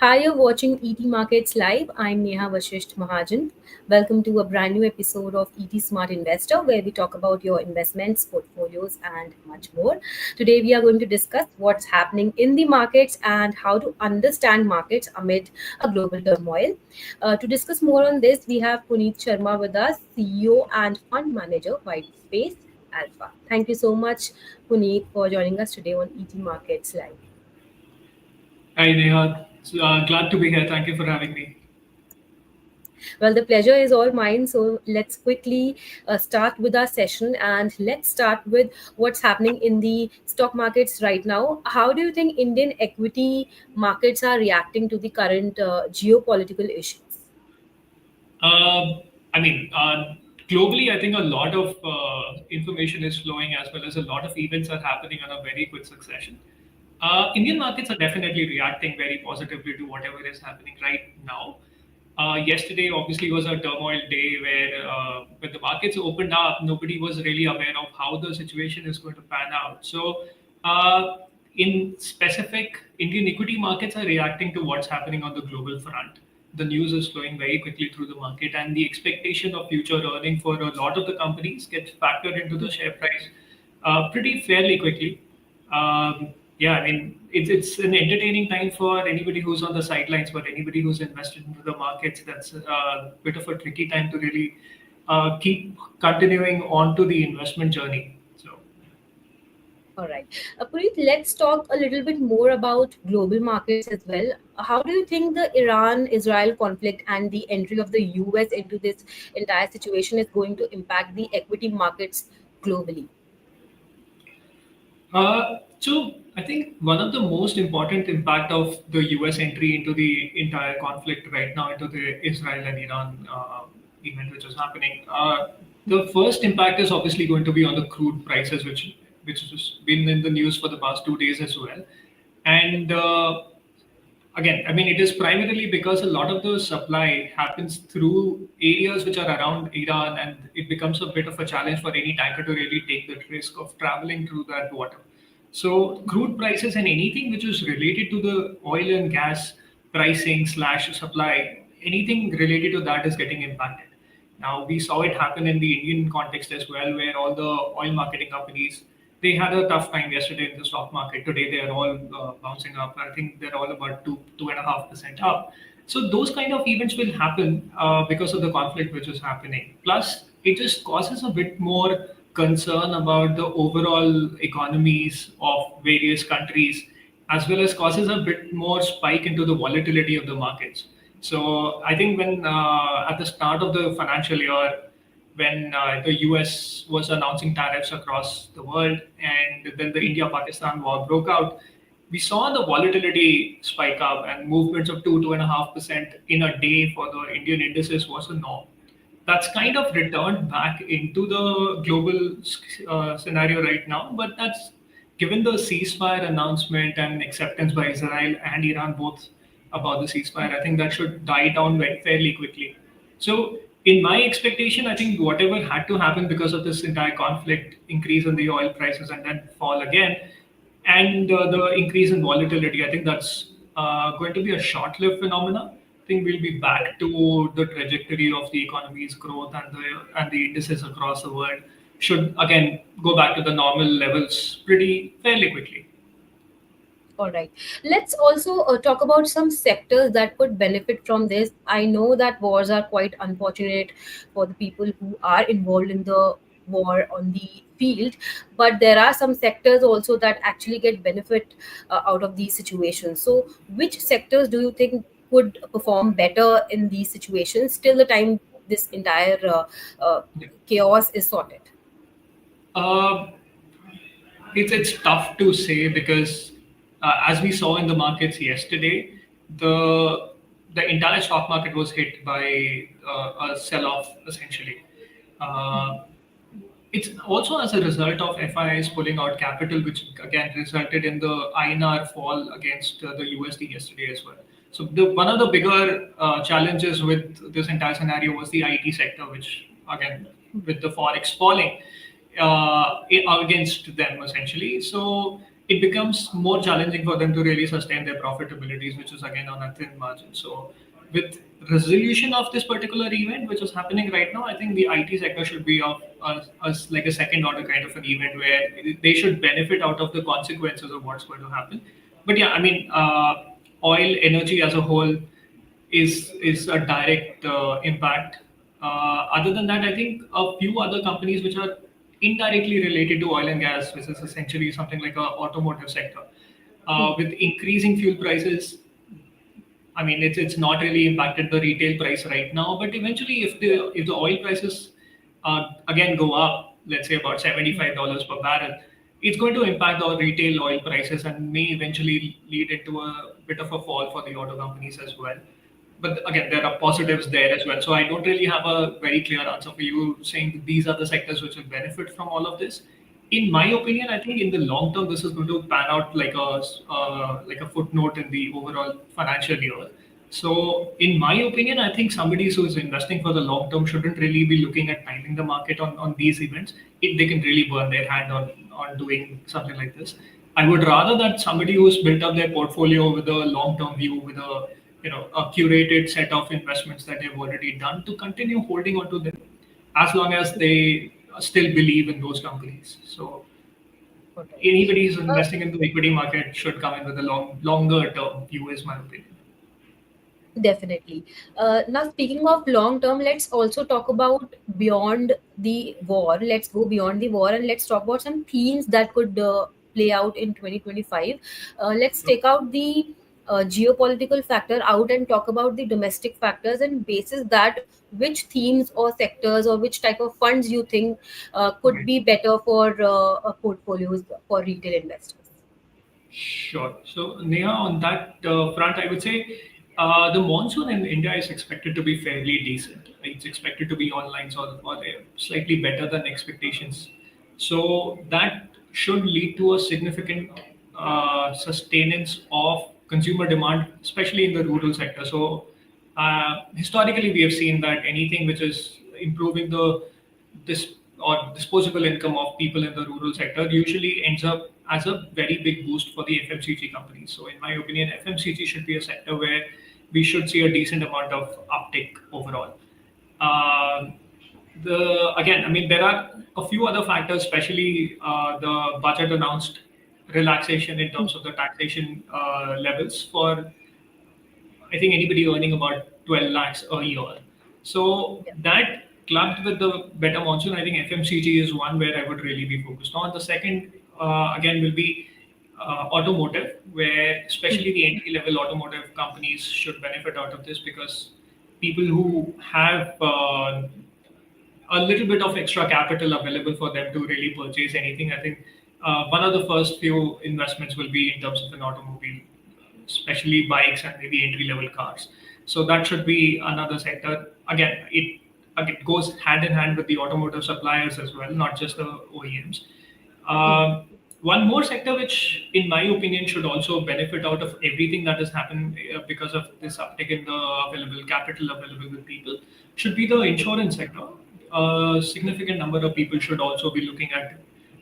Hi, you're watching ET Markets Live. I'm Neha Vashisht Mahajan. Welcome to a brand new episode of ET Smart Investor, where we talk about your investments, portfolios, and much more. Today, we are going to discuss what's happening in the markets and how to understand markets amid a global turmoil. To discuss more on this, we have Puneet Sharma with us, CEO and Fund Manager, White Space Alpha. Thank you so much, Puneet, for joining us today on ET Markets Live. Hi, Neha. Glad to be here. Thank you for having me. Well, the pleasure is all mine. So let's quickly start with our session and let's start with what's happening in the stock markets right now. How do you think Indian equity markets are reacting to the current geopolitical issues? Um, I mean, globally, I think a lot of information is flowing as well as a lot of events are happening on a very quick succession. Indian markets are definitely reacting very positively to whatever is happening right now. Yesterday, obviously, was a turmoil day where when the markets opened up, nobody was really aware of how the situation is going to pan out. So, uh, in specific, Indian equity markets are reacting to what's happening on the global front. The news is flowing very quickly through the market, and the expectation of future earning for a lot of the companies gets factored into the share price pretty fairly quickly. Yeah, I mean, it's an entertaining time for anybody who's on the sidelines, but anybody who's invested into the markets, that's a bit of a tricky time to really keep continuing on to the investment journey. So, All right. Puneet, let's talk a little bit more about global markets as well. How do you think the Iran Israel conflict and the entry of the US into this entire situation is going to impact the equity markets globally? so I think one of the most important impact of the U.S. entry into the entire conflict right now, into the Israel and Iran event which is happening, the first impact is obviously going to be on the crude prices, which has been in the news for the past 2 days as well, and again, I mean, it is primarily because a lot of the supply happens through areas which are around Iran, and it becomes a bit of a challenge for any tanker to really take the risk of traveling through that water. So, crude prices and anything which is related to the oil and gas pricing slash supply, anything related to that is getting impacted. Now, we saw it happen in the Indian context as well, where all the oil marketing companies they had a tough time yesterday in the stock market. Today they are all bouncing up. I think they're all about 2.5% up. So those kind of events will happen because of the conflict which is happening. Plus, it just causes a bit more concern about the overall economies of various countries, as well as causes a bit more spike into the volatility of the markets. So I think when at the start of the financial year, when the US was announcing tariffs across the world, and then the India Pakistan war broke out, we saw the volatility spike up, and movements of 2.5% in a day for the Indian indices was a norm. That's kind of returned back into the global scenario right now, but that's given the ceasefire announcement and acceptance by Israel and Iran both about the ceasefire. I think that should die down very fairly quickly. So, in my expectation, I think whatever had to happen because of this entire conflict, increase in the oil prices and then fall again, and the increase in volatility, I think that's going to be a short-lived phenomena. I think we'll be back to the trajectory of the economy's growth, and the indices across the world should again go back to the normal levels pretty fairly quickly. All right. Let's also talk about some sectors that could benefit from this. I know that wars are quite unfortunate for the people who are involved in the war on the field, but there are some sectors also that actually get benefit out of these situations. So, which sectors do you think could perform better in these situations till the time this entire uh, Yeah. chaos is sorted? Uh, it's tough to say because as we saw in the markets yesterday, the entire stock market was hit by a sell-off essentially. Uh, it's also as a result of FIIs pulling out capital, which again resulted in the INR fall against the USD yesterday as well. So one of the bigger challenges with this entire scenario was the IT sector, which again with the forex falling against them essentially. So it becomes more challenging for them to really sustain their profitabilities, which is again on a thin margin. So, with resolution of this particular event, which is happening right now, I think the IT sector should be of us like a second order kind of an event where they should benefit out of the consequences of what's going to happen. But yeah, I mean, oil, energy as a whole is a direct impact. Other than that, I think a few other companies which are indirectly related to oil and gas, which is essentially something like a automotive sector. With increasing fuel prices, I mean, it's not really impacted the retail price right now, but eventually, if the oil prices again go up, let's say about $75 per barrel, it's going to impact our retail oil prices and may eventually lead into a bit of a fall for the auto companies as well. But again, there are positives there as well. So I don't really have a very clear answer for you saying that these are the sectors which will benefit from all of this. In my opinion, I think in the long term, this is going to pan out like a footnote in the overall financial year. So, in my opinion, I think somebody who is investing for the long term shouldn't really be looking at timing the market on these events. They can really burn their hand on doing something like this. I would rather that somebody who's built up their portfolio with a long term view, with a curated set of investments that they've already done, to continue holding on to them as long as they still believe in those companies. So All right. anybody who's Uh, investing in the equity market should come in with a longer term view, is my opinion. Definitely. Now, speaking of long term, let's also talk about beyond the war. Let's go beyond the war and let's talk about some themes that could play out in 2025. Let's So, take out the geopolitical factor out and talk about the domestic factors and basis that which themes or sectors or which type of funds you think could okay. be better for portfolios for retail investors. Sure. So, Neha, on that front, I would say the monsoon in India is expected to be fairly decent. It's expected to be on lines or slightly better than expectations. So, that should lead to a significant sustenance of consumer demand, especially in the rural sector. So, historically, we have seen that anything which is improving the this or disposable income of people in the rural sector usually ends up as a very big boost for the FMCG companies. So, in my opinion, FMCG should be a sector where we should see a decent amount of uptick overall. Um, I mean, there are a few other factors, especially the budget announced relaxation in terms of the taxation levels for I think anybody earning about 12 lakhs a year. So Yeah. that clubbed with the better monsoon, I think FMCG is one where I would really be focused on. The second, again, will be automotive, where especially the entry level automotive companies should benefit out of this because people who have a little bit of extra capital available for them to really purchase anything. I think one of the first few investments will be in terms of an automobile, especially bikes and maybe entry level cars. So that should be another sector. Again, it goes hand in hand with the automotive suppliers as well, not just the OEMs. Um, One more sector, which in my opinion should also benefit out of everything that has happened because of this uptick in the available capital available with people, should be the insurance sector. A significant number of people should also be looking at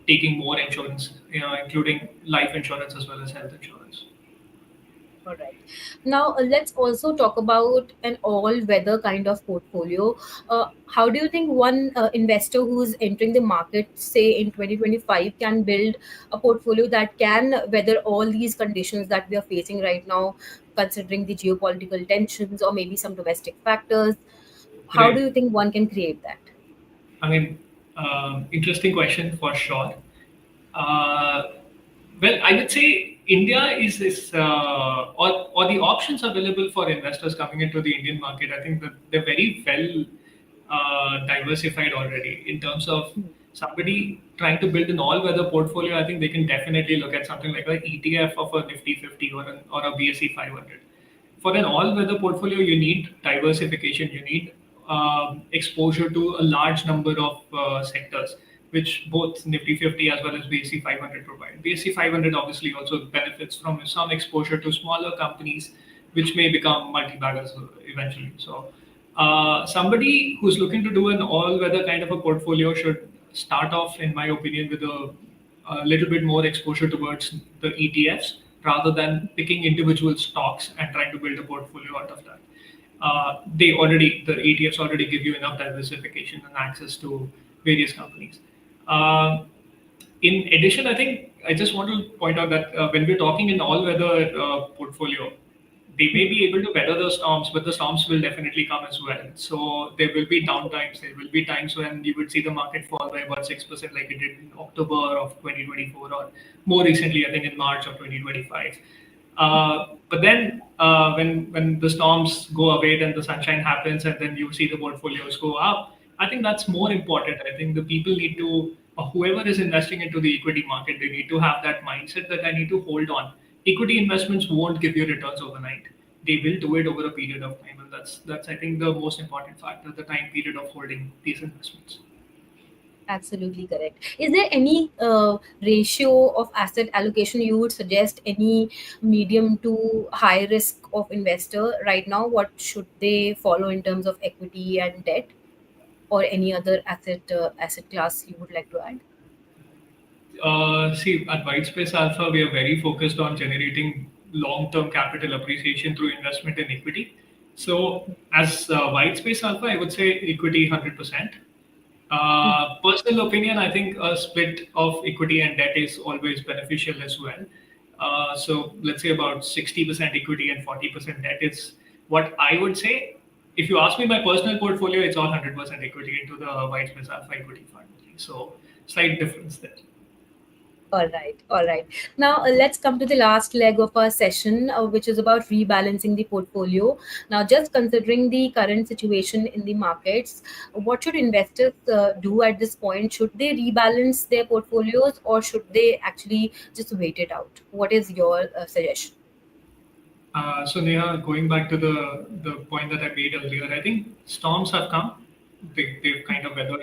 taking more insurance, including life insurance as well as health insurance. All right. Now, let's also talk about an all-weather kind of portfolio. How do you think one investor who's entering the market, say in 2025, can build a portfolio that can weather all these conditions that we are facing right now, considering the geopolitical tensions or maybe some domestic factors? How do Right. you think one can create that? I mean, interesting question for sure. Uh, well, I would say India or the options available for investors coming into the Indian market. I think that they're very well diversified already in terms of somebody trying to build an all-weather portfolio. I think they can definitely look at something like an ETF of a Nifty 50 or a BSE 500. For an all-weather portfolio, you need diversification. You need exposure to a large number of sectors, which both Nifty 50 as well as BSE 500 provide. BSE 500 obviously also benefits from some exposure to smaller companies, which may become multi-baggers eventually. So, somebody who's looking to do an all-weather kind of a portfolio should start off, in my opinion, with a a little bit more exposure towards the ETFs rather than picking individual stocks and trying to build a portfolio out of that. The ETFs already give you enough diversification and access to various companies. Uh, in addition, I think I just want to point out that when we're talking an all-weather portfolio, they may be able to weather the storms, but the storms will definitely come as well. So there will be downtimes. There will be times when you would see the market fall by about 6%, like it did in October of 2024, or more recently, I think in March of 2025. But then when the storms go away, then the sunshine happens, and then you see the portfolios go up. I think that's more important. I think the people need to, whoever is investing into the equity market, they need to have that mindset that I need to hold on. Equity investments won't give you returns overnight. They will do it over a period of time, and that's I think the most important factor, the time period of holding these investments. Absolutely correct. Is there any ratio of asset allocation you would suggest? Any medium to high risk of investor right now? What should they follow in terms of equity and debt, or any other asset class you would like to add? See, at Whitespace Alpha, we are very focused on generating long-term capital appreciation through investment in equity. So, as Whitespace Alpha, I would say equity 100%. Personal opinion, I think a split of equity and debt is always beneficial as well. So, let's say about 60% equity and 40% debt is what I would say. If you ask me my personal portfolio, it's all 100% equity into the Whitespace Alpha equity fund. So, slight difference there. All right, all right. Now let's come to the last leg of our session, which is about rebalancing the portfolio. Now, just considering the current situation in the markets, what should investors do at this point? Should they rebalance their portfolios, or should they actually just wait it out? What is your suggestion? So Neha, going back to the point that I made earlier, I think storms have come. They've kind of weathered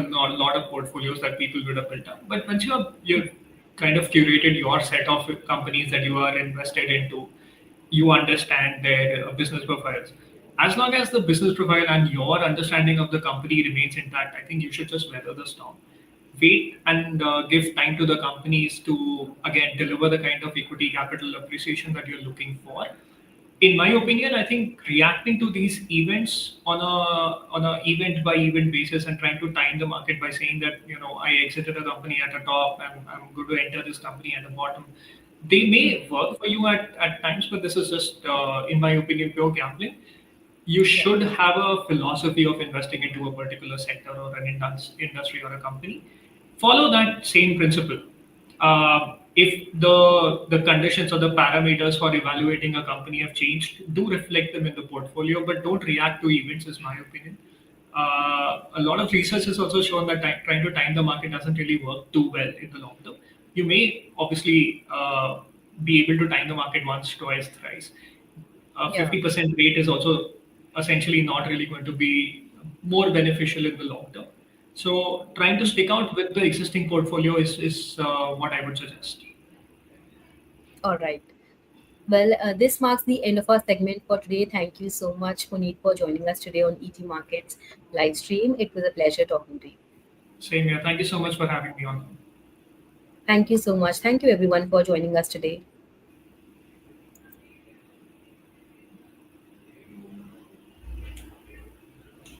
a lot of portfolios that people would have built up. But once you've kind of curated your set of companies that you are invested into, you understand their business profiles. As long as the business profile and your understanding of the company remains intact, I think you should just weather the storm. Wait and give time to the companies to again deliver the kind of equity capital appreciation that you're looking for. In my opinion, I think reacting to these events on a event by event basis and trying to time the market by saying that I exited a company at the top and I'm going to enter this company at the bottom, they may work for you at times, but this is just in my opinion pure gambling. You Yeah. should have a philosophy of investing into a particular sector or an industry or a company. Follow that same principle. If the conditions or the parameters for evaluating a company have changed, do reflect them in the portfolio, but don't react to events. Is my opinion. A lot of research has also shown that trying to time the market doesn't really work too well in the long term. You may obviously be able to time the market once, twice, thrice. A Yeah. 50% rate is also essentially not really going to be more beneficial in the long term. So trying to stick out with the existing portfolio is what I would suggest. All right. Well, this marks the end of our segment for today. Thank you so much, Puneet, for joining us today on ET Markets live stream. It was a pleasure talking to you. Same here. Thank you so much for having me on. Thank you so much. Thank you, everyone, for joining us today.